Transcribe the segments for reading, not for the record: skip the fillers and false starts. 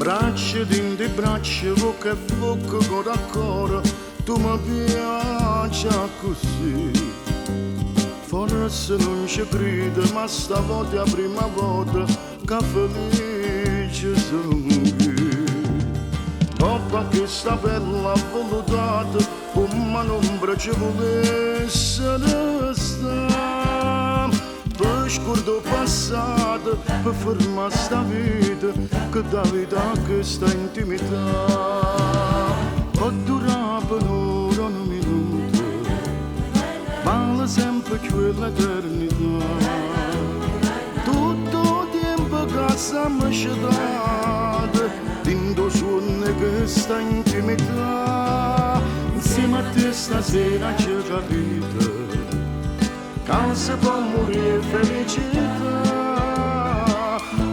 Braccia dentro braccia, bocca a bocca, cuore a cuore, tu mi piaci così. Forse non ci credo, ma stavolta è la prima volta che felice sono io. Dopo che sta bella volutata, come un'ombra ci volesse restare. Per scordo passato, per fermare sta vita, che dà vita a questa intimità. Può durare per un'ora, un minuto, vale sempre quell'eternità. Tutto il tempo che siamo dato, dentro suona questa intimità. Insieme a te stasera c'è capito, che si può morire felicità.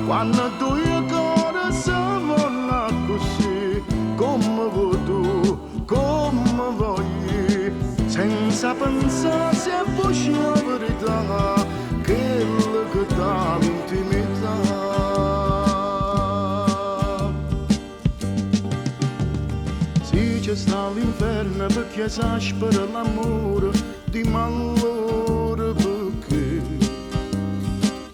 Quando tu e il cuore si vanno così, come vuoi tu, come voglio, senza pensare se fosse la verità, quella che dà l'intimità. Sì, c'è sta l'inferno perché esaspera l'amore di malore, perché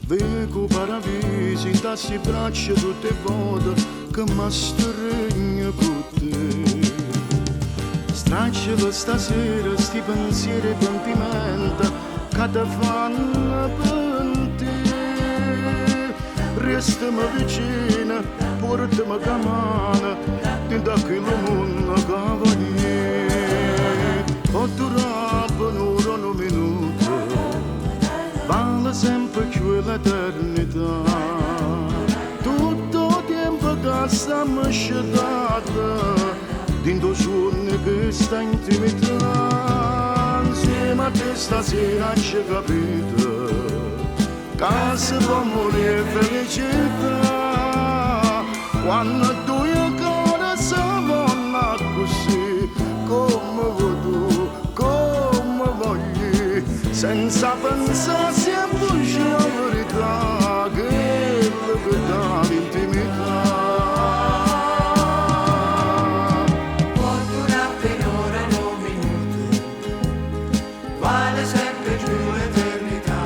vedo paradiso in tassi braccia tutte volte che mi stringo con te. Straccialo stasera sti pensieri e pentimenti che ti fanno pentire. Restami vicino, portami la mano, da quello mondo che voglio. Può durare per un'ora, un minuto, vale sempre quell'eternità. Tutto il tempo che stiamo scegliendo, dentro suona questa intimità. Insieme a te stasera c'è capito, che si può morire felicità. Quando tu e il cuore si vanno così, come vuoi tu, come voglio, senza pensare se fosse la verità, quella che dà l'intimità. Può durare per ore e non minuti, vale sempre più l'eternità.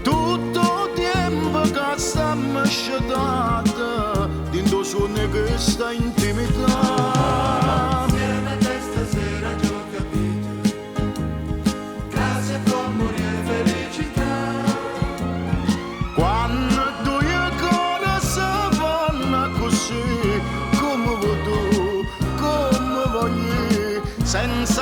Tutto il tempo che stiamo scegliendo, dentro suona questa intimità. Insieme a te stasera ci ho capito, che si può morire felicità. Quando tu e il cuore si vanno così, come vuoi tu, come voglio, senza